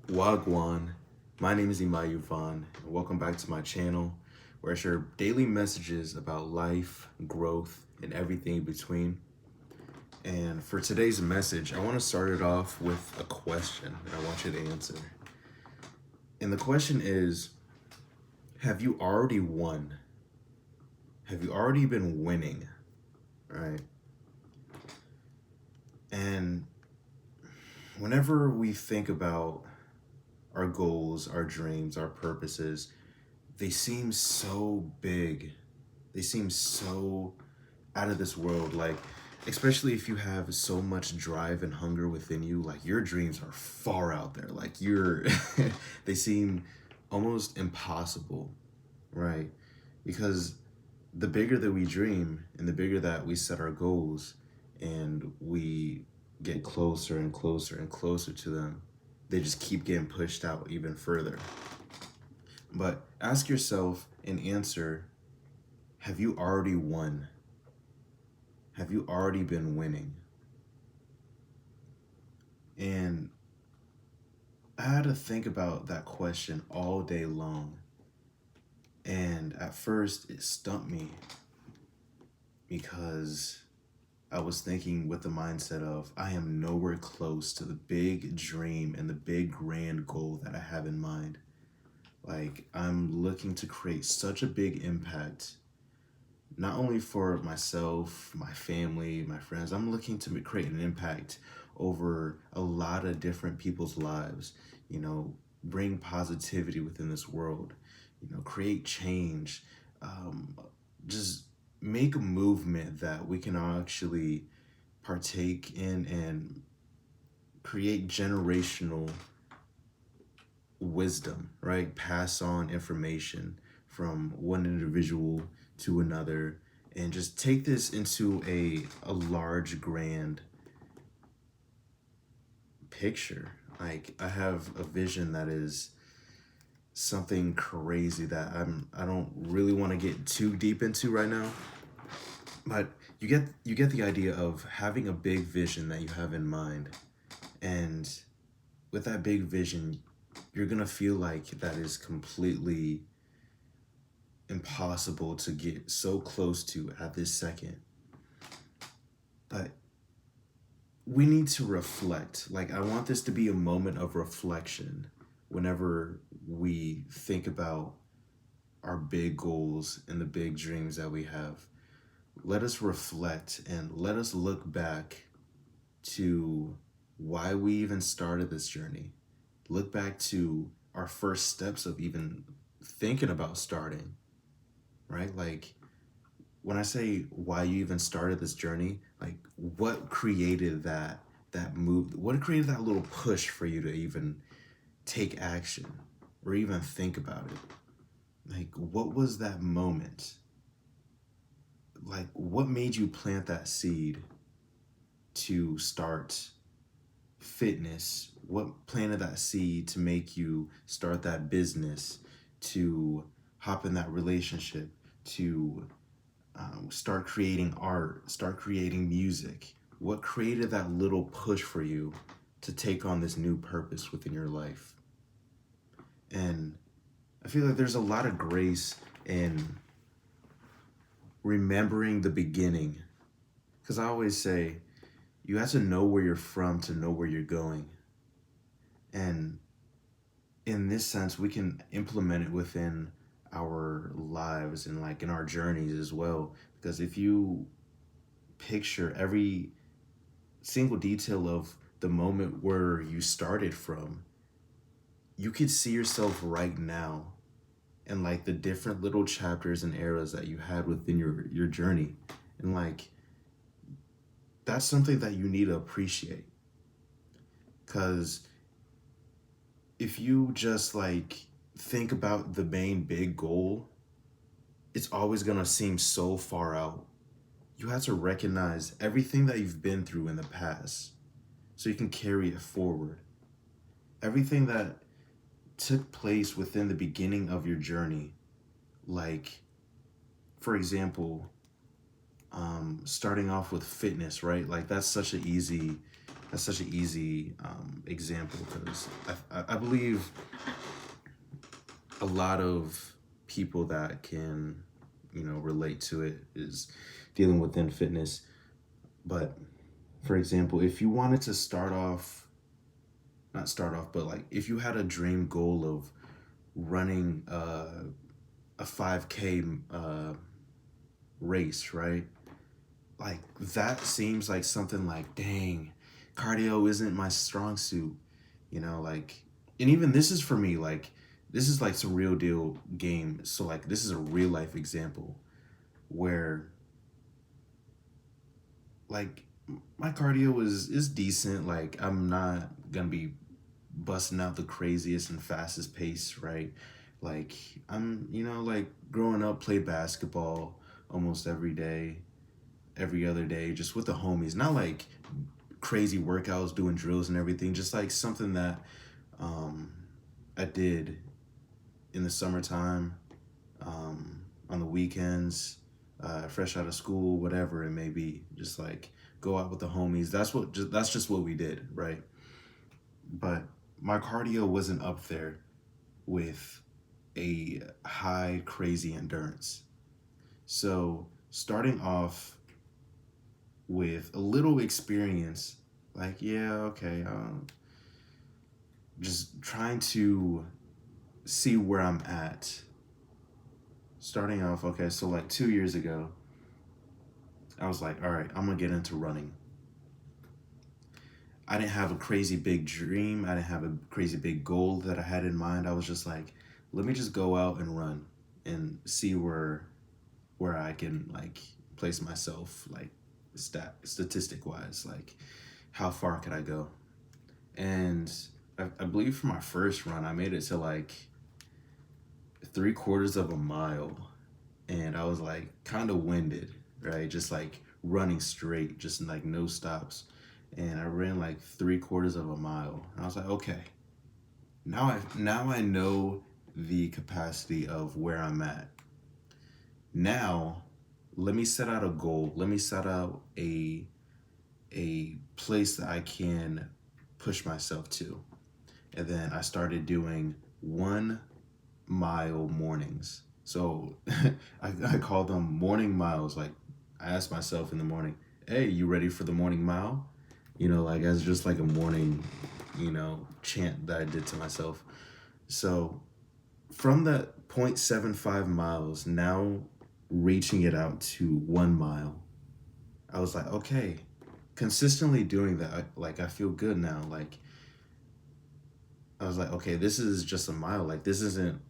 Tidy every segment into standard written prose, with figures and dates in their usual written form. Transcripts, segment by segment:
Wagwan. My name is Ema Yuvan, and welcome back to my channel where I share daily messages about life, growth, and everything in between. And for today's message, I want to start it off with a question that I want you to answer. And the question is, have you already won? Have you already been winning? Right? And whenever we think about our goals, our dreams, our purposes, they seem so big. They seem so out of this world. Like, especially if you have so much drive and hunger within you, like your dreams are far out there. Like they seem almost impossible, right? Because the bigger that we dream and the bigger that we set our goals and we get closer and closer and closer to them, they just keep getting pushed out even further. But ask yourself and answer, have you already won? Have you already been winning? And I had to think about that question all day long. And at first, it stumped me because I was thinking with the mindset of, I am nowhere close to the big dream and the big grand goal that I have in mind. Like, I'm looking to create such a big impact, not only for myself, my family, my friends. I'm looking to create an impact over a lot of different people's lives, bring positivity within this world, create change, just make a movement that we can actually partake in and create generational wisdom, right? Pass on information from one individual to another and just take this into a large grand picture. Like, I have a vision that is something crazy that I don't really want to get too deep into right now. But you get the idea of having a big vision that you have in mind. And with that big vision, you're going to feel like that is completely impossible to get so close to at this second. But we need to reflect. Like, I want this to be a moment of reflection whenever we think about our big goals and the big dreams that we have. Let us reflect and let us look back to why we even started this journey. Look back to our first steps of even thinking about starting, right? Like, when I say why you even started this journey, like what created that move, what created that little push for you to even take action or even think about it? Like, what was that moment? Like, what made you plant that seed to start fitness? What planted that seed to make you start that business, to hop in that relationship, to start creating art, start creating music? What created that little push for you to take on this new purpose within your life? And I feel like there's a lot of grace in remembering the beginning. Because I always say, you have to know where you're from to know where you're going. And in this sense, we can implement it within our lives and like in our journeys as well. Because if you picture every single detail of the moment where you started from, you could see yourself right now and like the different little chapters and eras that you had within your journey. And like, that's something that you need to appreciate. Because if you just like think about the main big goal, it's always gonna seem so far out. You have to recognize everything that you've been through in the past so you can carry it forward. Everything that took place within the beginning of your journey, like, for example, starting off with fitness, right? Like, that's such an easy that's such an easy example, because I believe a lot of people that can, relate to it is dealing within fitness. But for example, if you wanted to start off, not start off, but like if you had a dream goal of running a 5K race, right? Like that seems like something like, dang, cardio isn't my strong suit, like, and even this is for me, like, this is like some real deal game. So like this is a real life example where like my cardio is decent. Like I'm not gonna be busting out the craziest and fastest pace, right? Like I'm, like growing up, played basketball almost every day, every other day, just with the homies. Not like crazy workouts, doing drills and everything. Just like something that um, I did in the summertime, on the weekends, fresh out of school, whatever it may be. Just like go out with the homies. That's just what we did, right? But my cardio wasn't up there with a high crazy endurance. So starting off with a little experience, like, yeah, okay, just trying to see where I'm at. Starting off, okay, so like 2 years ago, I was like, all right, I'm gonna get into running. I didn't have a crazy big dream. I didn't have a crazy big goal that I had in mind. I was just like, let me just go out and run and see where I can like place myself, like statistic wise, like how far could I go? And I believe for my first run, I made it to like 3/4 of a mile, and I was like kind of winded, right? Just like running straight, just like no stops. And I ran like 3/4 of a mile. And I was like, okay, now I know the capacity of where I'm at. Now, let me set out a goal. Let me set out a place that I can push myself to. And then I started doing 1 mile mornings. So I call them morning miles. Like I ask myself in the morning, hey, you ready for the morning mile? Like as just like a morning, chant that I did to myself. So from that 0.75 miles, now reaching it out to 1 mile, I was like, okay, consistently doing that, like I feel good now. Like I was like, okay, this is just a mile. Like this isn't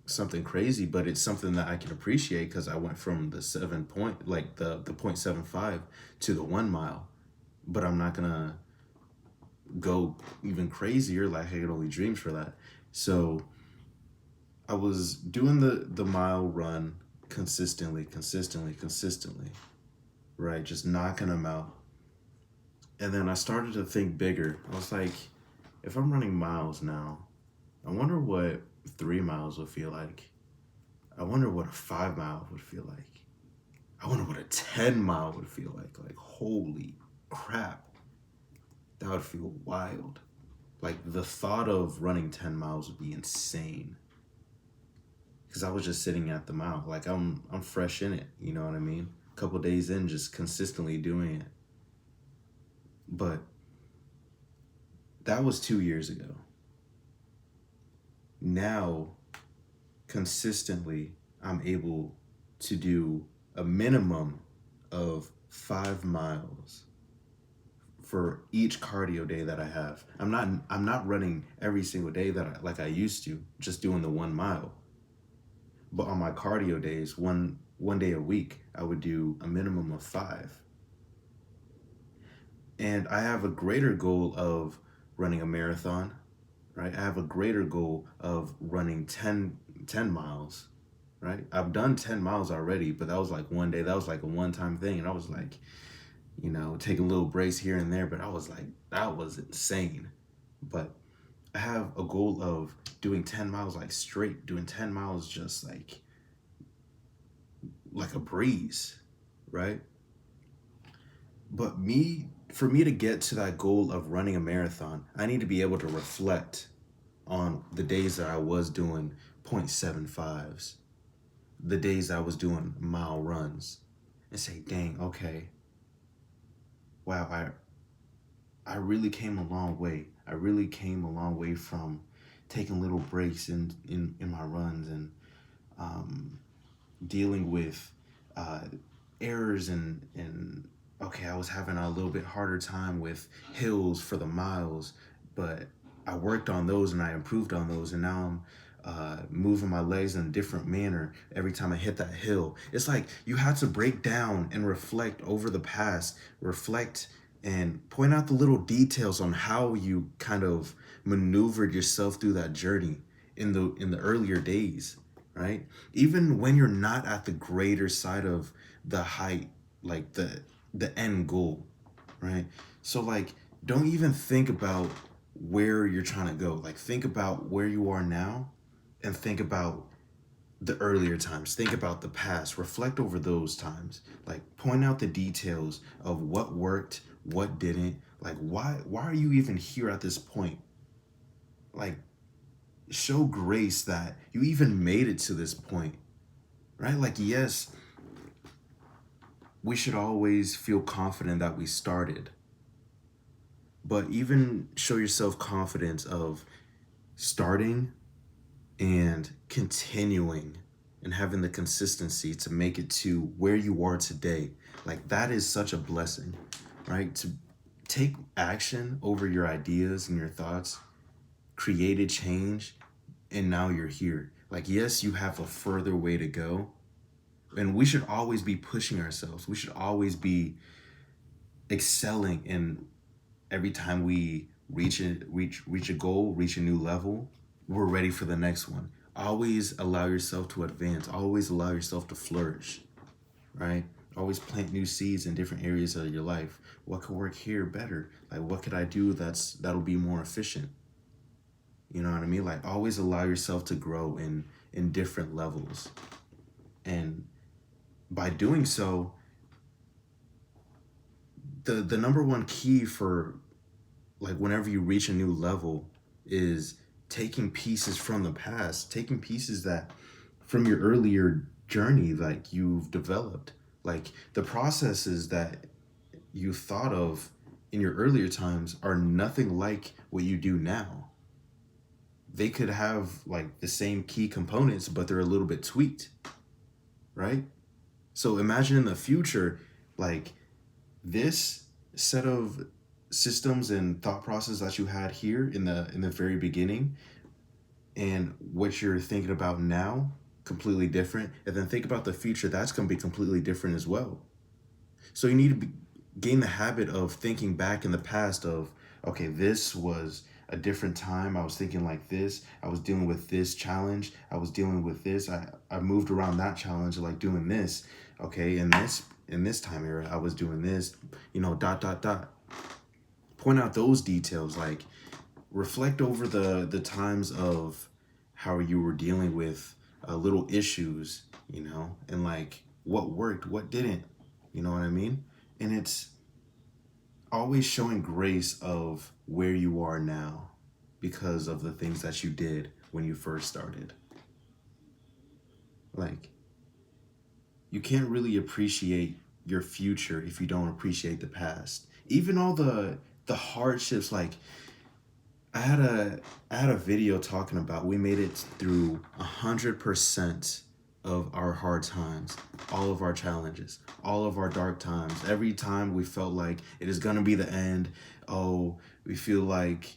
something crazy, but it's something that I can appreciate because I went from the 7 point, like the 0.75 to the 1 mile. But I'm not gonna go even crazier. Like I could only dream for that. So I was doing the mile run consistently, right? Just knocking them out. And then I started to think bigger. I was like, if I'm running miles now, I wonder what 3 miles would feel like. I wonder what a 5 mile would feel like. I wonder what a 10 mile would feel like. Like, holy crap. That would feel wild. Like, the thought of running 10 miles would be insane. Because I was just sitting at the mile. Like, I'm fresh in it. You know what I mean? A couple days in, just consistently doing it. But that was 2 years ago. Now, consistently, I'm able to do a minimum of 5 miles for each cardio day that I have. I'm not running every single day like I used to, just doing the 1 mile. But on my cardio days, one day a week, I would do a minimum of 5. And I have a greater goal of running a marathon, right? I have a greater goal of running 10 miles, right? I've done 10 miles already, but that was like one day. That was like a one-time thing. And I was like, taking little breaks here and there, but I was like, that was insane. But I have a goal of doing 10 miles like straight, doing 10 miles just like a breeze, right? But me for me to get to that goal of running a marathon, I need to be able to reflect on the days that I was doing 0.75s, the days I was doing mile runs, and say, dang, okay, wow, I really came a long way. I really came a long way from taking little breaks in my runs and um, dealing with uh, errors and okay, I was having a little bit harder time with hills for the miles, but I worked on those and I improved on those, and now I'm moving my legs in a different manner every time I hit that hill. It's like you have to break down and reflect over the past, reflect and point out the little details on how you kind of maneuvered yourself through that journey in the earlier days, right? Even when you're not at the greater side of the height, like the end goal, right? So like don't even think about where you're trying to go. Like think about where you are now and think about the earlier times. Think about the past. Reflect over those times. Like point out the details of what worked, what didn't. Like why are you even here at this point? Like show grace that you even made it to this point, right? Like yes, we should always feel confident that we started, but even show yourself confidence of starting and continuing and having the consistency to make it to where you are today. Like that is such a blessing, right? To take action over your ideas and your thoughts, created change, and now you're here. Like, yes, you have a further way to go. And we should always be pushing ourselves. We should always be excelling in every time we reach a goal, reach a new level, we're ready for the next one. Always allow yourself to advance. Always allow yourself to flourish, right? Always plant new seeds in different areas of your life. What could work here better? Like what could I do that'll be more efficient? You know what I mean? Like always allow yourself to grow in different levels. And by doing so, the number one key for like whenever you reach a new level is taking pieces from the past, taking pieces that from your earlier journey like you've developed, like the processes that you thought of in your earlier times are nothing like what you do now. They could have like the same key components but they're a little bit tweaked, right? So imagine in the future, like this set of systems and thought process that you had here in the very beginning and what you're thinking about now, completely different. And then think about the future, that's going to be completely different as well. So you need to gain the habit of thinking back in the past of, okay, this was a different time. I was thinking like this. I was dealing with this challenge. I was dealing with this. I moved around that challenge, like doing this. Okay, in this time era, I was doing this, dot, dot, dot. Point out those details, like reflect over the times of how you were dealing with little issues, and like what worked, what didn't, you know what I mean? And it's always showing grace of where you are now because of the things that you did when you first started. Like, you can't really appreciate your future if you don't appreciate the past. Even all the hardships, like I had a video talking about we made it through 100% of our hard times, all of our challenges, all of our dark times. Every time we felt like it is gonna be the end. Oh, we feel like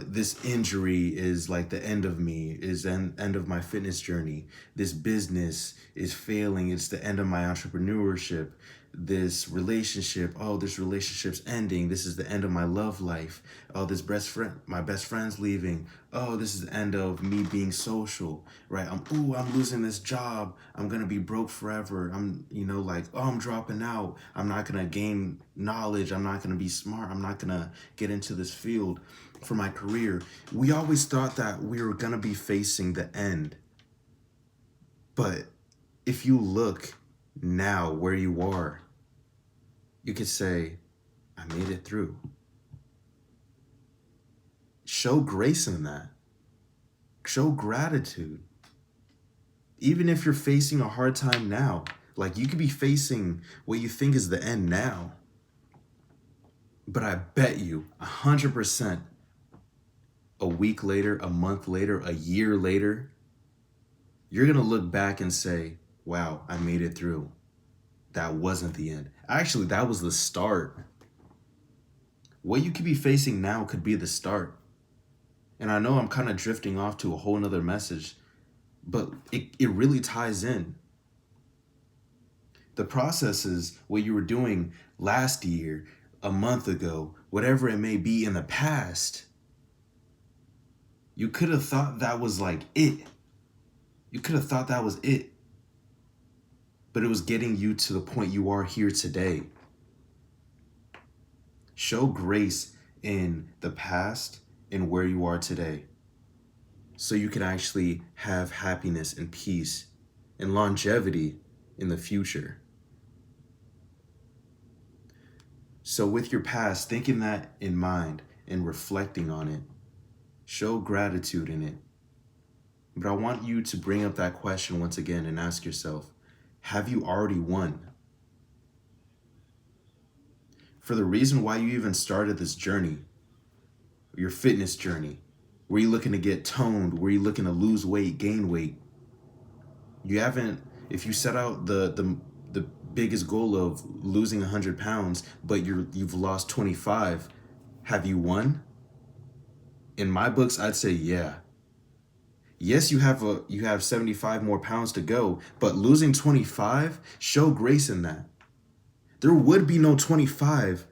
this injury is like the end of me, is the end of my fitness journey. This business is failing. It's the end of my entrepreneurship. This relationship, oh, this relationship's ending. This is the end of my love life. Oh, my best friend's leaving. Oh, this is the end of me being social, right? I'm losing this job. I'm gonna be broke forever. I'm dropping out. I'm not gonna gain knowledge. I'm not gonna be smart. I'm not gonna get into this field for my career. We always thought that we were gonna be facing the end. But if you look now where you are, you could say, I made it through. Show grace in that. Show gratitude. Even if you're facing a hard time now, like you could be facing what you think is the end now. But I bet you 100% a week later, a month later, a year later, you're going to look back and say, wow, I made it through. That wasn't the end. Actually, that was the start. What you could be facing now could be the start. And I know I'm kind of drifting off to a whole nother message, but it really ties in. The process is what you were doing last year, a month ago, whatever it may be in the past. You could have thought that was like it. You could have thought that was it. But it was getting you to the point you are here today. Show grace in the past and where you are today, so you can actually have happiness and peace and longevity in the future. So with your past, thinking that in mind and reflecting on it, show gratitude in it. But I want you to bring up that question once again and ask yourself, have you already won? For the reason why you even started this journey, your fitness journey, were you looking to get toned? Were you looking to lose weight, gain weight? You haven't, if you set out the biggest goal of losing 100 pounds, but you've lost 25, have you won? In my books, I'd say yeah. Yes, you have 75 more pounds to go, but losing 25, show grace in that. There would be no 25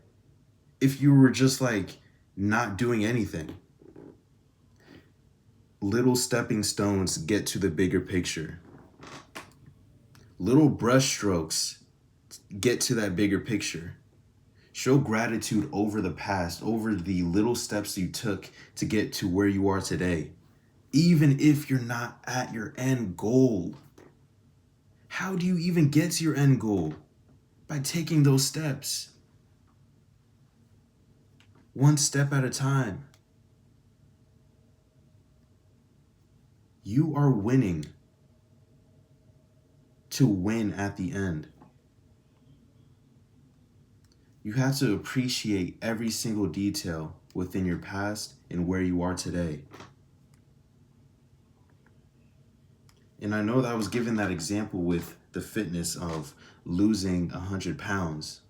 if you were just like not doing anything. Little stepping stones get to the bigger picture. Little brush strokes get to that bigger picture. Show gratitude over the past, over the little steps you took to get to where you are today. Even if you're not at your end goal. How do you even get to your end goal? By taking those steps. One step at a time. You are winning to win at the end. You have to appreciate every single detail within your past and where you are today. And I know that I was given that example with the fitness of losing 100 pounds.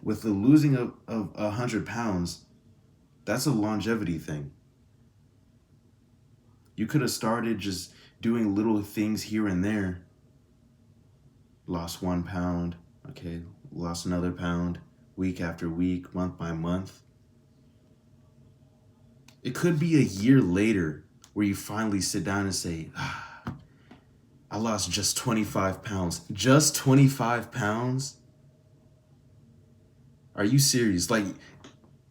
With the losing of 100 pounds, that's a longevity thing. You could have started just doing little things here and there. Lost 1 pound, okay, lost another pound, week after week, month by month. It could be a year later where you finally sit down and say, I lost just 25 pounds. Just 25 pounds? Are you serious? Like,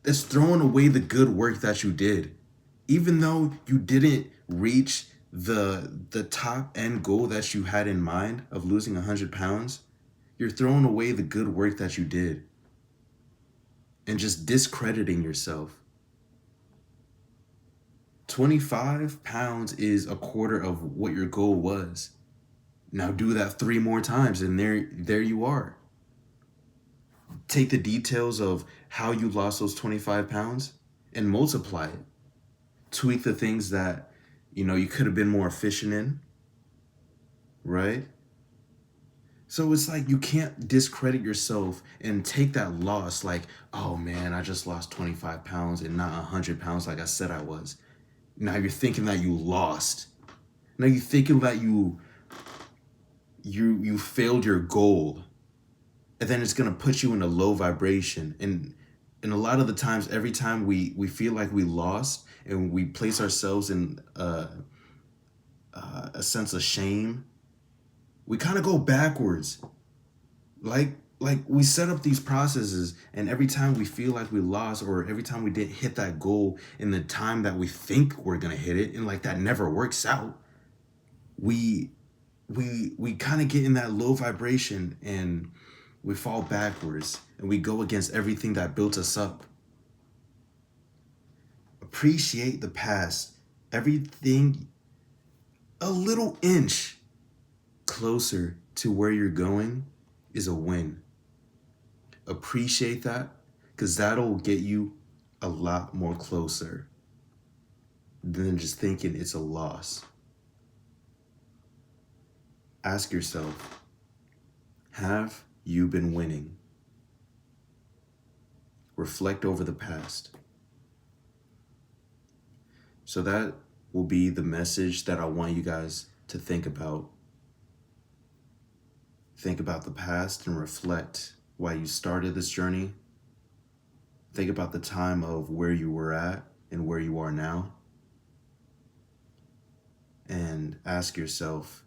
it's throwing away the good work that you did. Even though you didn't reach the top end goal that you had in mind of losing 100 pounds, you're throwing away the good work that you did and just discrediting yourself. 25 pounds is a quarter of what your goal was. Now do that 3 more times and there you are. Take the details of how you lost those 25 pounds and multiply it. Tweak the things that, you could have been more efficient in, right? So it's like you can't discredit yourself and take that loss like, oh man, I just lost 25 pounds and not 100 pounds like I said I was. Now you're thinking that you lost. Now you're thinking that you failed your goal. And then it's going to put you in a low vibration. And a lot of the times, every time we feel like we lost and we place ourselves in a sense of shame, we kind of go backwards. Like we set up these processes, and every time we feel like we lost, or every time we didn't hit that goal in the time that we think we're going to hit it, and like that never works out, we kind of get in that low vibration, and We fall backwards and we go against everything that built us up. Appreciate the past. Everything a little inch closer to where you're going is a win. Appreciate that, because that'll get you a lot more closer than just thinking it's a loss. Ask yourself, have you been winning? Reflect over the past. So that will be the message that I want you guys to think about. Think about the past and reflect why you started this journey. Think about the time of where you were at and where you are now. And ask yourself,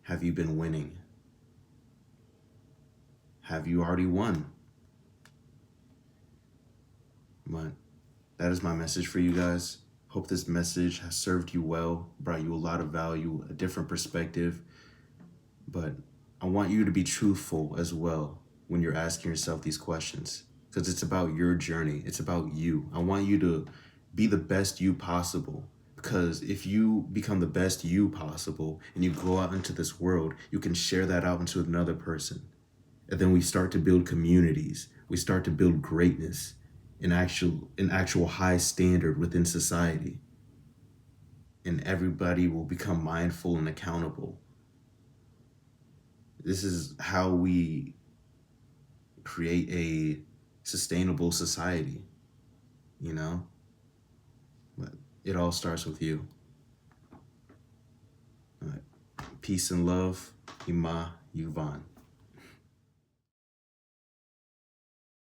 have you been winning? Have you already won? But that is my message for you guys. Hope this message has served you well, brought you a lot of value, a different perspective. But I want you to be truthful as well when you're asking yourself these questions, because it's about your journey. It's about you. I want you to be the best you possible, because if you become the best you possible and you go out into this world, you can share that out into another person. And then we start to build communities. We start to build greatness, an actual high standard within society. And everybody will become mindful and accountable. This is how we create a sustainable society, you know? But it all starts with you. All right. Peace and love, Ema Yuvan.